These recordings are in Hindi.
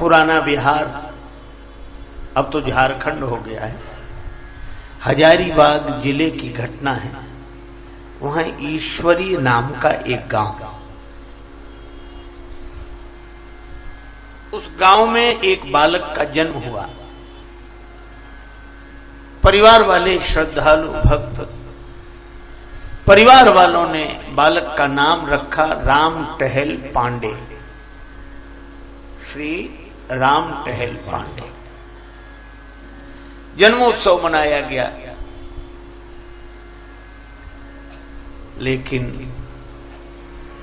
पुराना बिहार अब तो झारखंड हो गया है, हजारीबाग जिले की घटना है। वहां ईश्वरी नाम का एक गांव, उस गांव में एक बालक का जन्म हुआ। परिवार वाले श्रद्धालु भक्त, परिवार वालों ने बालक का नाम रखा राम टहल पांडे, श्री राम टहल पांडे। जन्मोत्सव मनाया गया, लेकिन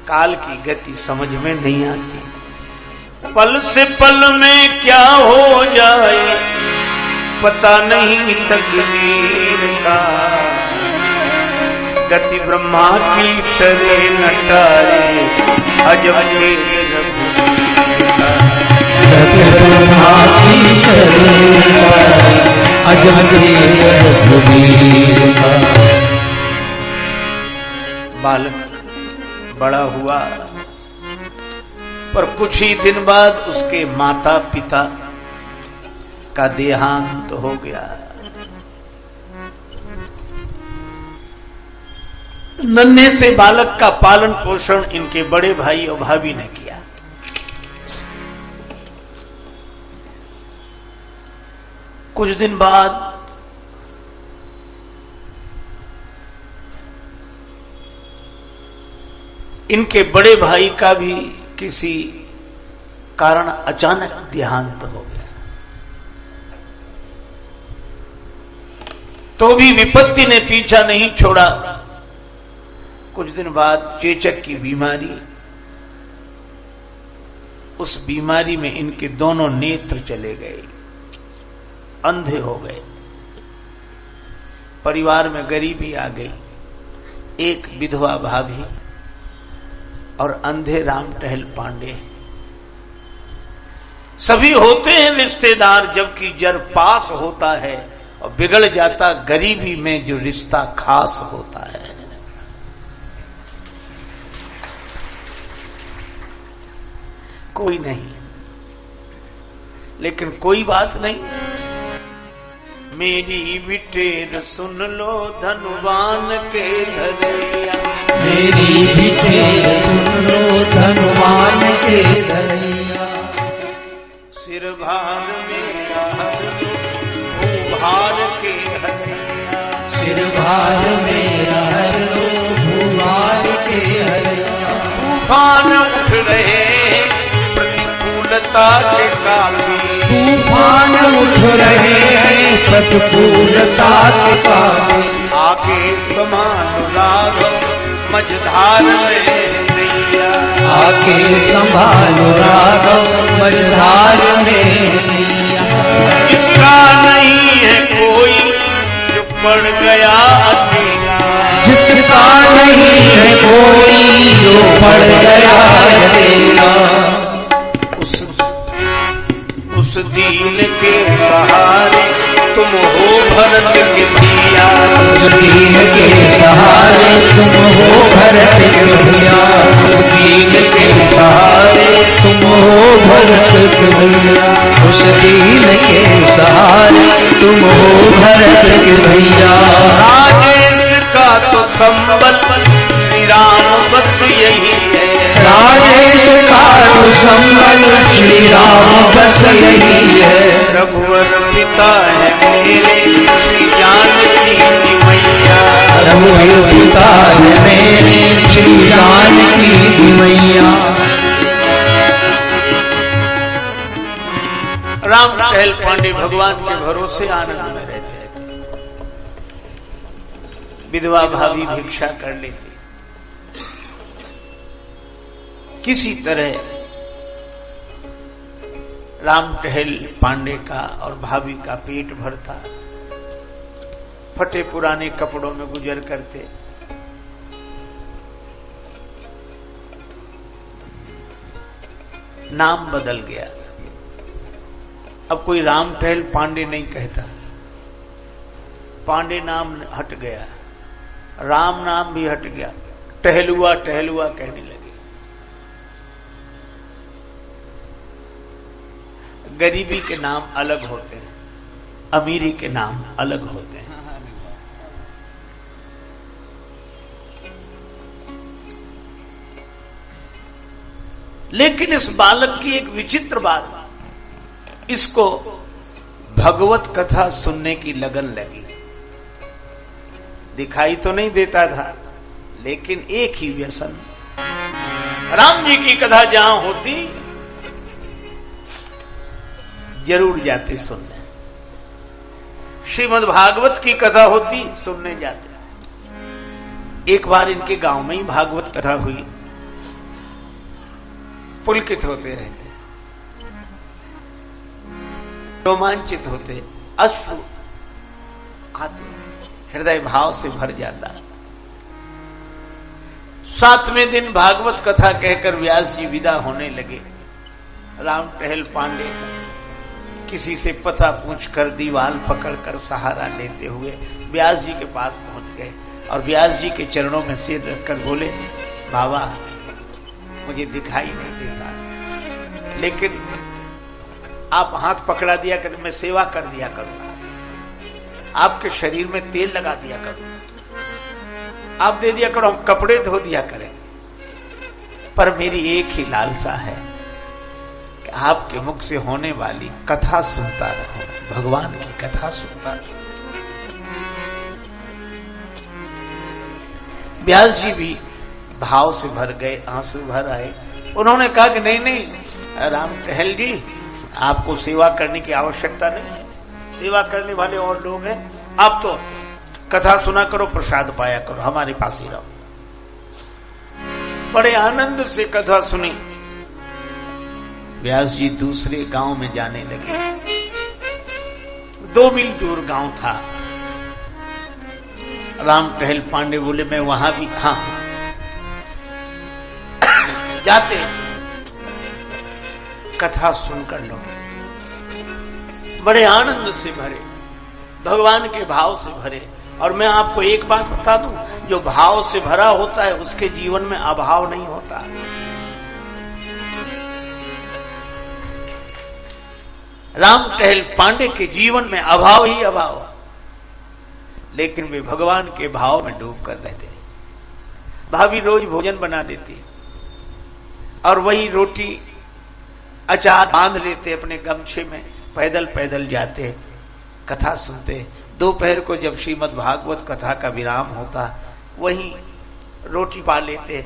काल की गति समझ में नहीं आती। पल से पल में क्या हो जाए पता नहीं तकदीर का, गति ब्रह्मा की टरे नटारे अजब खेल रघुवीर का। गति ब्रह्मा की टरे अजब खेल रघुवीर का। बालक बड़ा हुआ, पर कुछ ही दिन बाद उसके माता पिता का देहांत हो गया। नन्हे से बालक का पालन पोषण इनके बड़े भाई और भाभी ने किया। कुछ दिन बाद इनके बड़े भाई का भी किसी कारण अचानक देहांत हो गया। तो भी विपत्ति ने पीछा नहीं छोड़ा। कुछ दिन बाद चेचक की बीमारी, उस बीमारी में इनके दोनों नेत्र चले गए, अंधे हो गए। परिवार में गरीबी आ गई। एक विधवा भाभी और अंधे राम टहल पांडे। सभी होते हैं रिश्तेदार, जबकि जर पास होता है और बिगड़ जाता गरीबी में जो रिश्ता खास होता है। कोई नहीं, लेकिन कोई बात नहीं। मेरी बिटेर सुन लो धनवान के धरैया, मेरी बिटेर सुन लो धनवान के धरैया। सिर भार मेरा हर लो भूभार के हरैया, सिर भार मेरा हर लो भूभार के हरैया। तूफान उठ रहे प्रतिकूलता के काफी, तूफान उठ रहे हैं प्रतिकूलता के काफी। आके समान राघव मझधार में नैया, आके संभालो राघव मझधार में नैया। इसका नहीं है कोई जो पड़ गया अकेला, जिसका नहीं है कोई जो पड़ गया अकेला। उस दीन के सहारे तुम हो भरत के भैया, उस दीन के सहारे तुम हो भरत के भैया। उस दीन के सहारे तुम हो भरत के भैया। उस दीन के सहारे तुम हो भरत के भैया। राजेश का तो संबल श्री राम बस यही है, राजेश का तो संबल श्री राम बस यही है। रघुवर पिता है मेरे श्री जानकी की मैया, रघुवर पिता है मेरे श्री जानकी की मैया। राम टहल पांडे भगवान के भरोसे आनंद में रहते थे। विधवा भाभी भिक्षा कर लेती, किसी तरह राम टहल पांडे का और भाभी का पेट भरता। फटे पुराने कपड़ों में गुजर करते। नाम बदल गया, अब कोई राम टहल पांडे नहीं कहता, पांडे नाम हट गया, राम नाम भी हट गया, टहलुआ कहने लगे। गरीबी के नाम अलग होते हैं, अमीरी के नाम अलग होते हैं। लेकिन इस बालक की एक विचित्र बात, इसको भगवत कथा सुनने की लगन लगी। दिखाई तो नहीं देता था, लेकिन एक ही व्यसन, राम जी की कथा जहां होती जरूर जाते सुनने, श्रीमद् भागवत की कथा होती सुनने जाते। एक बार इनके गांव में ही भागवत कथा हुई, पुलकित होते रहते, रोमांचित होते, अश्रु आते, हृदय भाव से भर जाता। 7वें दिन भागवत कथा कहकर व्यास जी विदा होने लगे। राम टहल पांडे किसी से पता पूछकर दीवाल पकड़कर सहारा लेते हुए व्यास जी के पास पहुंच गए और व्यास जी के चरणों में सिर रखकर बोले, बाबा मुझे दिखाई नहीं देता, लेकिन आप हाथ पकड़ा दिया कर, मैं सेवा कर दिया करूंगा, आपके शरीर में तेल लगा दिया करूंगा, आप दे दिया करो, हम कपड़े धो दिया करें, पर मेरी एक ही लालसा है कि आपके मुख से होने वाली कथा सुनता रहूं, भगवान की कथा सुनता रहूं। व्यास जी भी भाव से भर गए, आंसू भर आए। उन्होंने कहा कि नहीं नहीं राम टहल जी, आपको सेवा करने की आवश्यकता नहीं है, सेवा करने वाले और लोग हैं, आप तो कथा सुना करो, प्रसाद पाया करो, हमारे पास ही रहो। बड़े आनंद से कथा सुनी। व्यास जी दूसरे गांव में जाने लगे। 2 मील दूर गांव था। राम टहल पांडे बोले, मैं वहां भी, हाँ जाते, कथा सुनकर लौटे, बड़े आनंद से भरे, भगवान के भाव से भरे। और मैं आपको एक बात बता दूं, जो भाव से भरा होता है उसके जीवन में अभाव नहीं होता। राम टहल पांडे के जीवन में अभाव ही अभाव, लेकिन वे भगवान के भाव में डूब कर रहते। भाभी रोज भोजन बना देती और वही रोटी अचार बांध लेते अपने गमछे में, पैदल पैदल जाते, कथा सुनते। दोपहर को जब श्रीमद् भागवत कथा का विराम होता, वहीं रोटी पा लेते,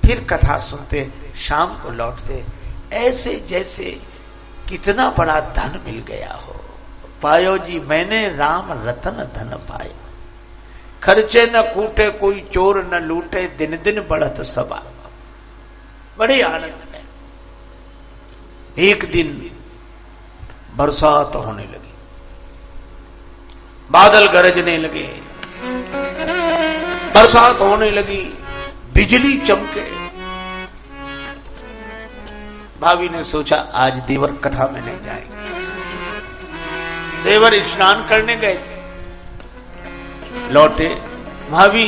फिर कथा सुनते, शाम को लौटते। ऐसे जैसे कितना बड़ा धन मिल गया हो। पायो जी मैंने राम रतन धन पाए, खर्चे न कूटे कोई चोर न लूटे, दिन दिन बढ़त सबा। बड़े आनंद में। एक दिन बरसात होने लगी, बादल गरजने लगे, बरसात होने लगी, बिजली चमके। भाभी ने सोचा आज देवर कथा में नहीं जाएंगे। देवर स्नान करने गए थे, लौटे, भाभी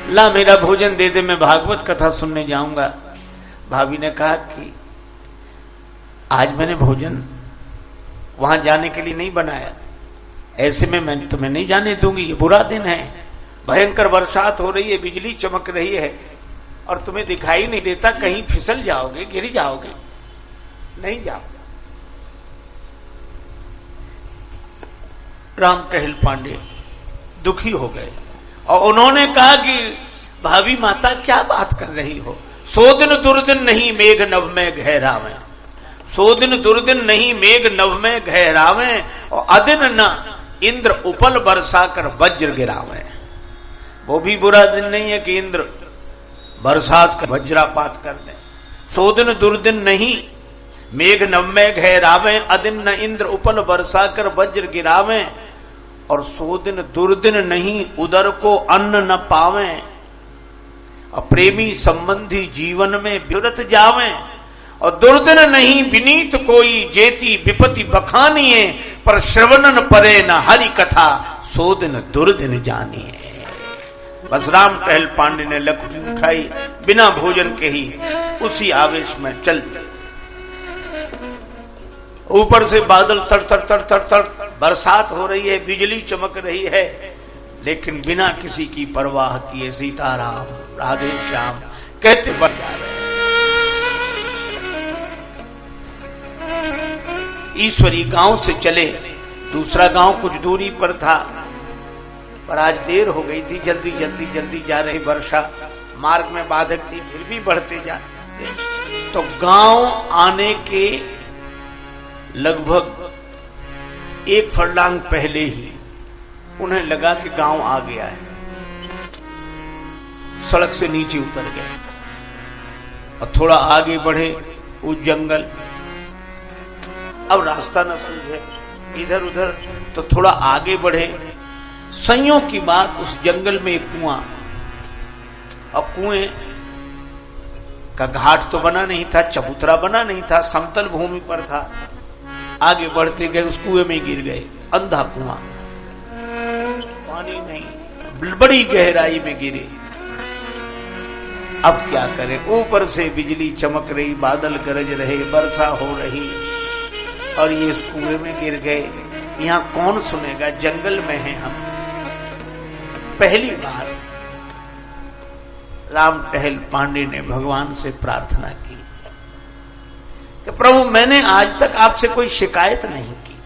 ला मेरा भोजन दे दे, मैं भागवत कथा सुनने जाऊंगा। भाभी ने कहा कि आज मैंने भोजन वहां जाने के लिए नहीं बनाया, ऐसे में मैं तुम्हें नहीं जाने दूंगी, ये बुरा दिन है, भयंकर बरसात हो रही है, बिजली चमक रही है और तुम्हें दिखाई नहीं देता, कहीं फिसल जाओगे, गिर जाओगे, नहीं जाओ। राम टहल पांडे दुखी हो गए और उन्होंने कहा कि भाभी माता क्या बात कर रही हो, 100 दिन दुर्दिन नहीं मेघ नभ में गहरावे, 100 दिन दुर्दिन नहीं मेघ नभ में गहरावे, और अदिन न इंद्र उपल बरसा कर वज्र गिरावे। वो भी बुरा दिन नहीं है कि इंद्र बरसात का वज्रापात कर दे। 100 दिन दुर्दिन नहीं मेघ नभ में गहरावे, अदिन न इंद्र उपल बरसा कर वज्र गिरावे, और 100 दिन दुर्दिन नहीं उदर को अन्न न पावे, और प्रेमी संबंधी जीवन में विरत जावे, और दुर्दिन नहीं विनीत कोई जेती विपति बखानिए, पर श्रवणन परे न हरि कथा 100 दिन दुर्दिन जानिए। बस राम टहल पांडे ने लकड़ी उठाई, बिना भोजन के ही उसी आवेश में चल दिए। ऊपर से बादल तर तर तर तर तर, बरसात हो रही है, बिजली चमक रही है, लेकिन बिना किसी की परवाह किए सीताराम राधे श्याम कहते बढ़ जा रहे हैं। ईश्वरी गांव से चले, दूसरा गांव कुछ दूरी पर था, पर आज देर हो गई थी, जल्दी जल्दी जल्दी जा रही वर्षा, मार्ग में बाधक थी, फिर भी बढ़ते जाते। तो गांव आने के लगभग 1 फरलांग पहले ही उन्हें लगा कि गांव आ गया है। सड़क से नीचे उतर गए और थोड़ा आगे बढ़े, वो जंगल, अब रास्ता न सूझे इधर उधर, तो थोड़ा आगे बढ़े। संयोग की बात, उस जंगल में एक कुआं, और कुएं का घाट तो बना नहीं था, चबूतरा बना नहीं था, समतल भूमि पर था। आगे बढ़ते गए, उस कुएं में गिर गए। अंधा कुआं, पानी नहीं, बड़ी गहराई में गिरे। अब क्या करें? ऊपर से बिजली चमक रही, बादल गरज रहे, वर्षा हो रही, और ये इस कुएं में गिर गए। यहां कौन सुनेगा? जंगल में हैं हम। पहली बार राम टहल पांडे ने भगवान से प्रार्थना की कि प्रभु, मैंने आज तक आपसे कोई शिकायत नहीं की।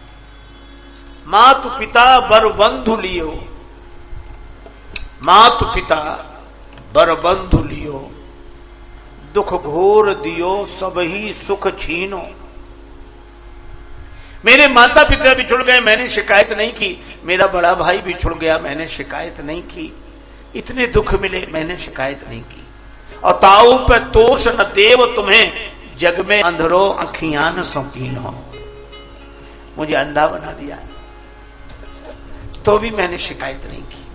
मातु पिता बर बंधु लियो, मातु पिता बर बंधु लियो, दुख घोर दियो सबही सुख छीनो। मेरे माता पिता बिछुड़ गए, मैंने शिकायत नहीं की। मेरा बड़ा भाई बिछुड़ गया, मैंने शिकायत नहीं की। इतने दुख मिले, मैंने शिकायत नहीं की। और ताऊ पे तोष न देव तुम्हें, जग में अंधरो अखियां न सौकीन हो। मुझे अंधा बना दिया, तो भी मैंने शिकायत नहीं की,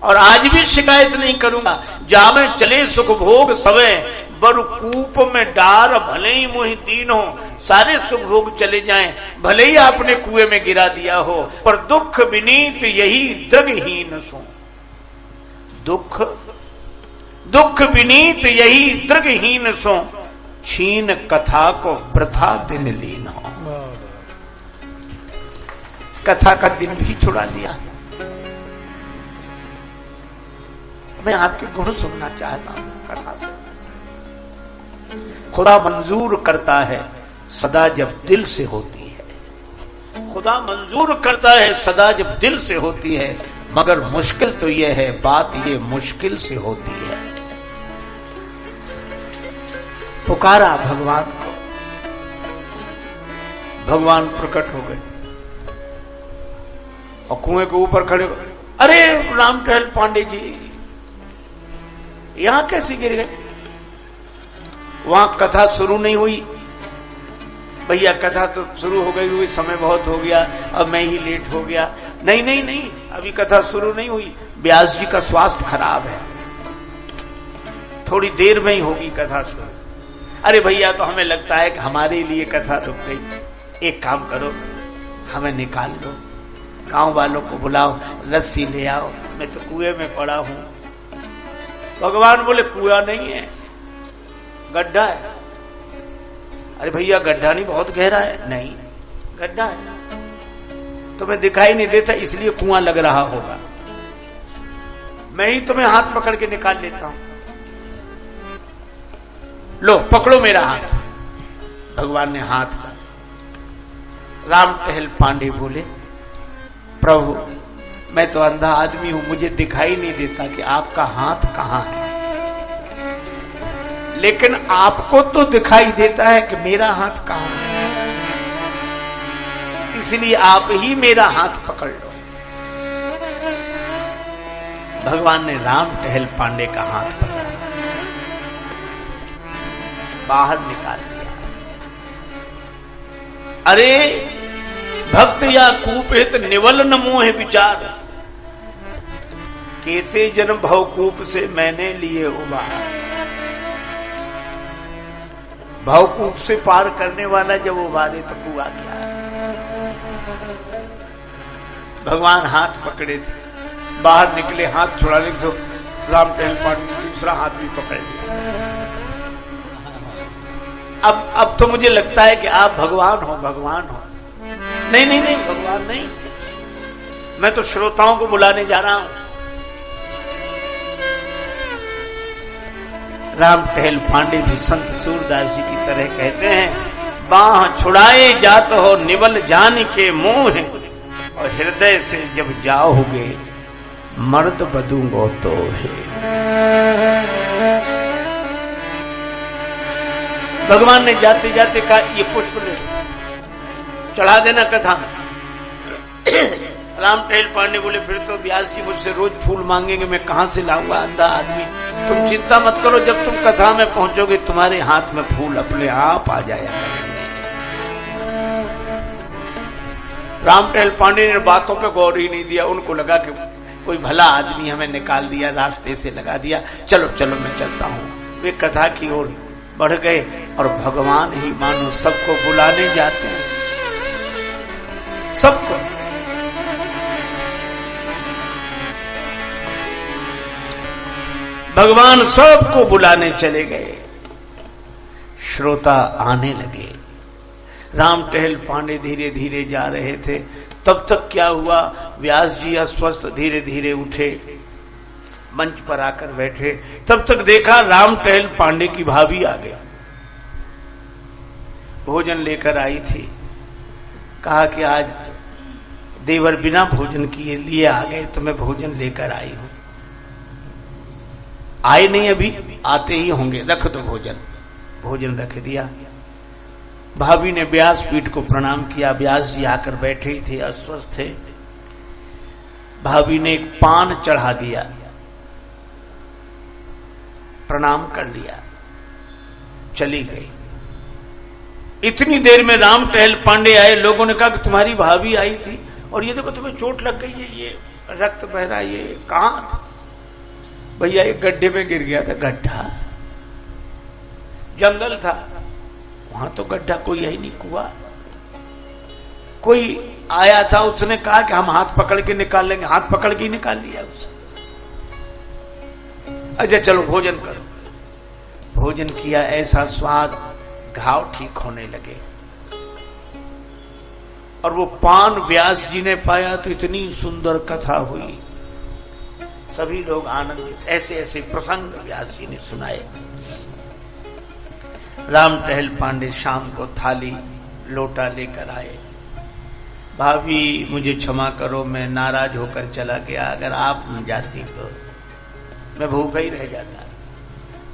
और आज भी शिकायत नहीं करूंगा। जामे चले सुख भोग सवे, बर कूप में डार भले ही मुहि दीन हो। सारे सुख भोग चले जाएं, भले ही आपने कुएं में गिरा दिया हो, पर दुख विनीत यही दृगहीन सो। दुख दुख विनीत यही दृगहीन सो, छीन कथा को वृथा दिन लीन हो। कथा का दिन भी छुड़ा लिया। मैं आपके गुण सुनना चाहता हूं कथा से। खुदा मंजूर करता है सदा जब दिल से होती है। खुदा मंजूर करता है सदा जब दिल से होती है, मगर मुश्किल तो यह है, बात ये मुश्किल से होती है। पुकारा भगवान को, भगवान प्रकट हो गए और कुएं के ऊपर खड़े। अरे राम टहल पांडे जी, यहां कैसे गिर गए? वहां कथा शुरू नहीं हुई। भैया कथा तो शुरू हो गई हुई, समय बहुत हो गया, अब मैं ही लेट हो गया। नहीं नहीं नहीं, अभी कथा शुरू नहीं हुई। व्यास जी का स्वास्थ्य खराब है, थोड़ी देर में ही होगी कथा शुरू। अरे भैया, तो हमें लगता है कि हमारे लिए कथा रुक गई। एक काम करो, हमें निकाल लो, गांव वालों को बुलाओ, रस्सी ले आओ, मैं तो कुएं में पड़ा हूं। भगवान बोले कुआं नहीं है, गड्ढा है। अरे भैया, गड्ढा नहीं, बहुत गहरा है। नहीं, गड्ढा है, तुम्हें दिखाई नहीं देता इसलिए कुआं लग रहा होगा। मैं ही तुम्हें हाथ पकड़ के निकाल लेता हूं। लो पकड़ो मेरा हाथ। भगवान ने हाथ का। राम टहल पांडे बोले, प्रभु, मैं तो अंधा आदमी हूं, मुझे दिखाई नहीं देता कि आपका हाथ कहां है, लेकिन आपको तो दिखाई देता है कि मेरा हाथ कहां है, इसलिए आप ही मेरा हाथ पकड़ लो। भगवान ने राम टहल पांडे का हाथ पकड़ा, बाहर निकाल दिया। अरे भक्त या कूपित निवल न मोह विचार, केते जन्म भवकूप से मैंने लिए उबार। भवकूप से पार करने वाला जब उबारे तो कुआ क्या है। भगवान हाथ पकड़े थे, बाहर निकले, हाथ छुड़ाने से राम टहल पांडे दूसरा हाथ भी पकड़ लिया। अब तो मुझे लगता है कि आप भगवान हो, भगवान हो। नहीं नहीं नहीं, भगवान नहीं, मैं तो श्रोताओं को बुलाने जा रहा हूं। राम टहल पांडे भी संत सूरदास जी की तरह कहते हैं, बाह छुड़ाए जात हो निवल जान के मोह, और हृदय से जब जाओगे मर्द बदूंगो तो है। भगवान ने जाते जाते कहा, ये पुष्प ले चढ़ा देना कथा में। राम टहल पांडे बोले, फिर तो व्यास जी मुझसे रोज फूल मांगेंगे, मैं कहां से लाऊंगा अंधा आदमी। तुम चिंता मत करो, जब तुम कथा में पहुंचोगे तुम्हारे हाथ में फूल अपने आप आ जाया करेंगे। राम टहल पांडे ने बातों पे गौर ही नहीं दिया, उनको लगा कि कोई भला आदमी हमें निकाल दिया, रास्ते से लगा दिया, चलो चलो मैं चलता हूं। वे कथा की ओर बढ़ गए और भगवान ही मानो सबको बुलाने जाते हैं, सबको। भगवान सबको बुलाने चले गए, श्रोता आने लगे। राम टहल पांडे धीरे धीरे जा रहे थे, तब तक क्या हुआ, व्यास जी अस्वस्थ धीरे धीरे उठे, मंच पर आकर बैठे। तब तक देखा राम टहल पांडे की भाभी आ गई, भोजन लेकर आई थी। कहा कि आज देवर बिना भोजन किए लिए आ गए, तो मैं भोजन लेकर आई हूं। आए नहीं अभी, आते ही होंगे, रख दो भोजन। भोजन रख दिया। भाभी ने व्यासपीठ को प्रणाम किया। व्यास जी आकर बैठे ही थे, अस्वस्थ थे। भाभी ने एक पान चढ़ा दिया, प्रणाम कर लिया, चली गई। इतनी देर में राम टहल पांडे आए। लोगों ने कहा कि तुम्हारी भाभी आई थी और ये देखो तुम्हें चोट लग गई है, ये रक्त बह रहा है, ये कहां था? भैया एक गड्ढे में गिर गया था। गड्ढा? जंगल था, वहां तो गड्ढा कोई है ही नहीं, कुआं। कोई आया था, उसने कहा कि हम हाथ पकड़ के निकाल लेंगे, हाथ पकड़ के ही निकाल लिया उसे। अच्छा चलो भोजन करो। भोजन किया, ऐसा स्वाद, घाव ठीक होने लगे। और वो पान व्यास जी ने पाया तो इतनी सुंदर कथा हुई, सभी लोग आनंदित। ऐसे ऐसे प्रसंग व्यास जी ने सुनाए। राम टहल पांडे शाम को थाली लोटा लेकर आए। भाभी मुझे क्षमा करो, मैं नाराज होकर चला गया, अगर आप न जाती तो मैं भूखा ही रह जाता,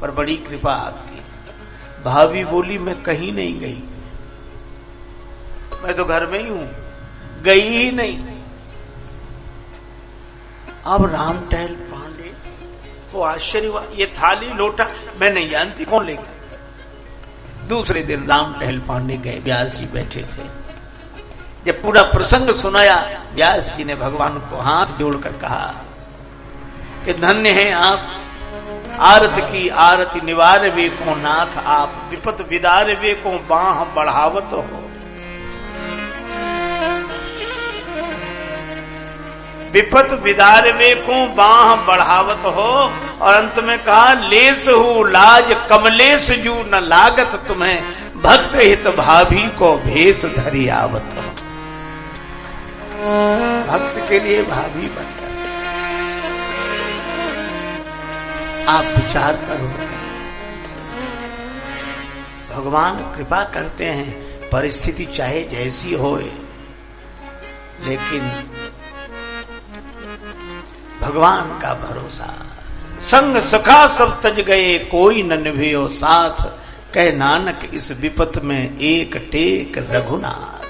पर बड़ी कृपा आपकी। भाभी बोली, मैं कहीं नहीं गई, मैं तो घर में ही हूं, गई ही नहीं। अब राम टहल पांडे को आश्चर्य हुआ, ये थाली लोटा मैं नहीं जानती, कौन ले गया? दूसरे दिन राम टहल पांडे गए, व्यास जी बैठे थे। जब पूरा प्रसंग सुनाया, व्यास जी ने भगवान को हाथ जोड़कर कहा कि धन्य हैं आप, आरत की आरती निवार वे को नाथ आप, विपत विदार वे को बाह बढ़ावत हो। विपत विदार वे को बाह बढ़ावत हो। और अंत में कहा, लेस हूं लाज कमलेश जू न लागत तुम्हें, भक्त हित भाभी को भेष धरी आवत हो। भक्त के लिए भाभी बनकर आप विचार करो। भगवान कृपा करते हैं, परिस्थिति चाहे जैसी होए, लेकिन भगवान का भरोसा। संग सखा सब तज गए, कोई न निभियो साथ, कह नानक इस विपत में एक टेक रघुनाथ।